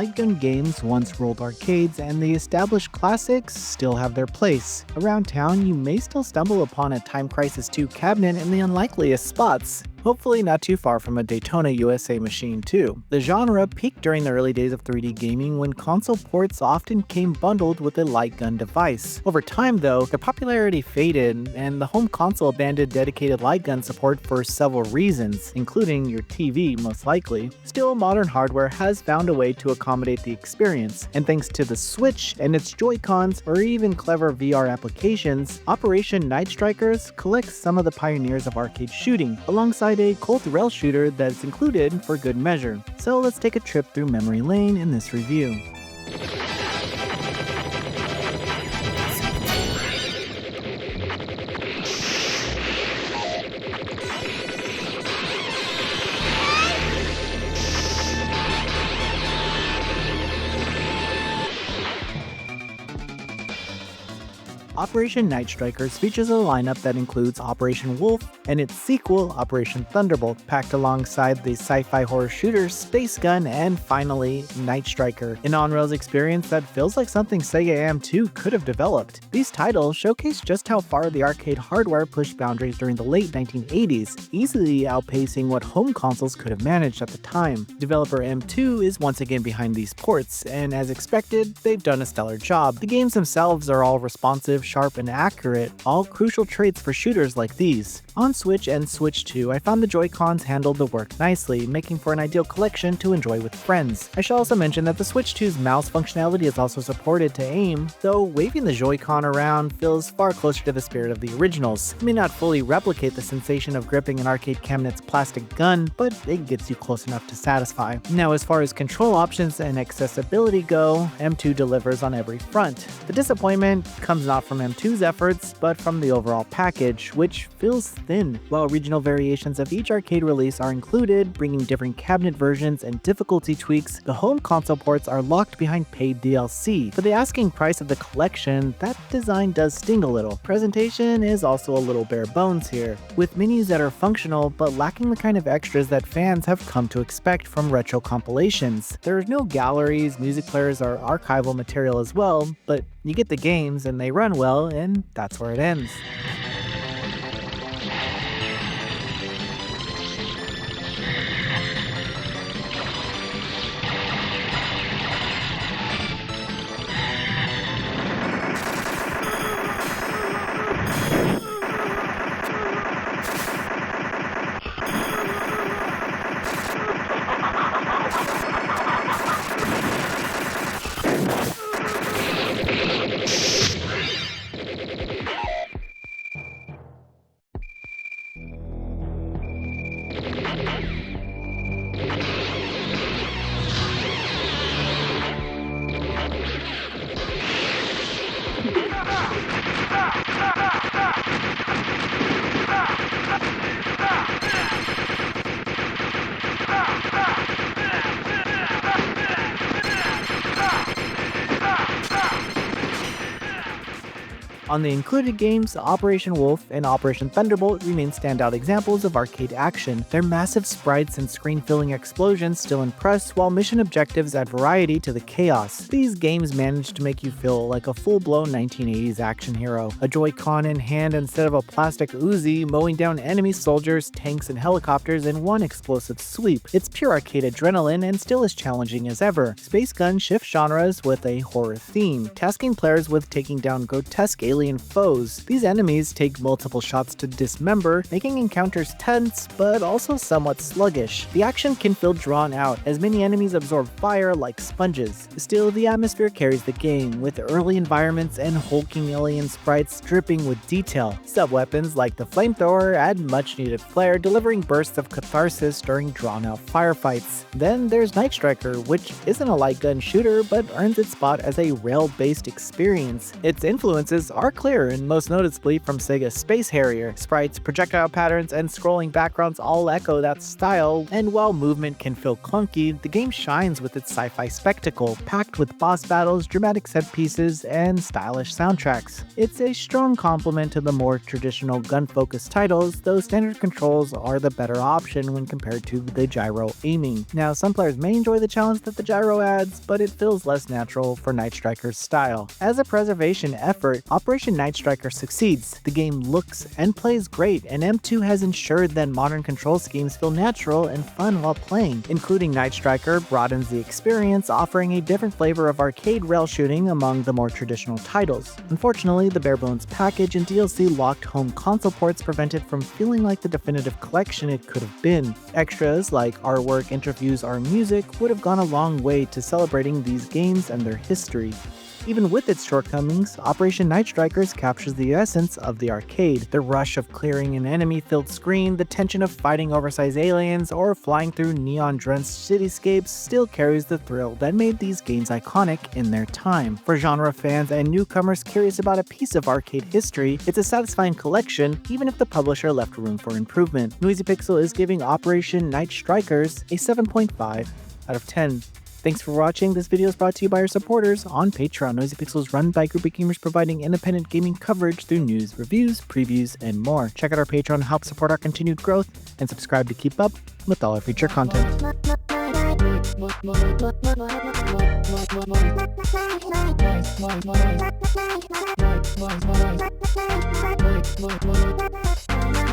light gun games once ruled arcades, and the established classics still have their place. Around town, you may still stumble upon a Time Crisis 2 cabinet in the unlikeliest spots. Hopefully not too far from a Daytona USA machine too. The genre peaked during the early days of 3D gaming when console ports often came bundled with a light gun device. Over time though, their popularity faded, and the home console abandoned dedicated light gun support for several reasons, including your TV most likely. Still, modern hardware has found a way to accommodate the experience, and thanks to the Switch and its Joy-Cons or even clever VR applications, Operation Night Strikers collects some of the pioneers of arcade shooting, alongside a cold rail shooter that's included for good measure. So let's take a trip through memory lane in this review. Operation Night Strikers features a lineup that includes Operation Wolf and its sequel, Operation Thunderbolt, packed alongside the sci-fi horror shooter Space Gun, and finally, Night Striker, an on-rails experience that feels like something Sega AM2 could have developed. These titles showcase just how far the arcade hardware pushed boundaries during the late 1980s, easily outpacing what home consoles could have managed at the time. Developer M2 is once again behind these ports, and as expected, they've done a stellar job. The games themselves are all responsive, sharp, and accurate, all crucial traits for shooters like these. On Switch and Switch 2, I found the Joy-Cons handled the work nicely, making for an ideal collection to enjoy with friends. I should also mention that the Switch 2's mouse functionality is also supported to aim, though waving the Joy-Con around feels far closer to the spirit of the originals. It may not fully replicate the sensation of gripping an arcade cabinet's plastic gun, but it gets you close enough to satisfy. Now, as far as control options and accessibility go, M2 delivers on every front. The disappointment comes not from M2's efforts, but from the overall package, which feels thin. While regional variations of each arcade release are included, bringing different cabinet versions and difficulty tweaks, the home console ports are locked behind paid DLC. For the asking price of the collection, that design does sting a little. Presentation is also a little bare bones here, with menus that are functional but lacking the kind of extras that fans have come to expect from retro compilations. There are no galleries, music players are archival material as well, but you get the games and they run well, and that's where it ends. On the included games, Operation Wolf and Operation Thunderbolt remain standout examples of arcade action. Their massive sprites and screen-filling explosions still impress, while mission objectives add variety to the chaos. These games manage to make you feel like a full-blown 1980s action hero, a Joy-Con in hand instead of a plastic Uzi, mowing down enemy soldiers, tanks, and helicopters in one explosive sweep. It's pure arcade adrenaline and still as challenging as ever. Space Gun shifts genres with a horror theme, tasking players with taking down grotesque alien foes. These enemies take multiple shots to dismember, making encounters tense but also somewhat sluggish. The action can feel drawn out, as many enemies absorb fire like sponges. Still, the atmosphere carries the game, with early environments and hulking alien sprites dripping with detail. Sub-weapons like the flamethrower add much needed flair, delivering bursts of catharsis during drawn-out firefights. Then there's Night Striker, which isn't a light gun shooter but earns its spot as a rail-based experience. Its influences are clear, and most noticeably from Sega's Space Harrier. Sprites, projectile patterns, and scrolling backgrounds all echo that style, and while movement can feel clunky, the game shines with its sci-fi spectacle, packed with boss battles, dramatic set pieces, and stylish soundtracks. It's a strong complement to the more traditional gun-focused titles, though standard controls are the better option when compared to the gyro aiming. Now, some players may enjoy the challenge that the gyro adds, but it feels less natural for Night Striker's style. As a preservation effort, Operation Night Striker succeeds. The game looks and plays great, and M2 has ensured that modern control schemes feel natural and fun while playing. Including Night Striker broadens the experience, offering a different flavor of arcade rail shooting among the more traditional titles. Unfortunately, the barebones package and DLC locked home console ports prevent it from feeling like the definitive collection it could have been. Extras like artwork, interviews, or music would have gone a long way to celebrating these games and their history. Even with its shortcomings, Operation Night Strikers captures the essence of the arcade. The rush of clearing an enemy-filled screen, the tension of fighting oversized aliens, or flying through neon-drenched cityscapes still carries the thrill that made these games iconic in their time. For genre fans and newcomers curious about a piece of arcade history, it's a satisfying collection, even if the publisher left room for improvement. Noisy Pixel is giving Operation Night Strikers a 7.5 out of 10. Thanks for watching. This video is brought to you by our supporters on Patreon. Noisy Pixel is run by a group of gamers providing independent gaming coverage through news, reviews, previews, and more. Check out our Patreon to help support our continued growth, and subscribe to keep up with all our future content.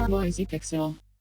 Noisy Pixel.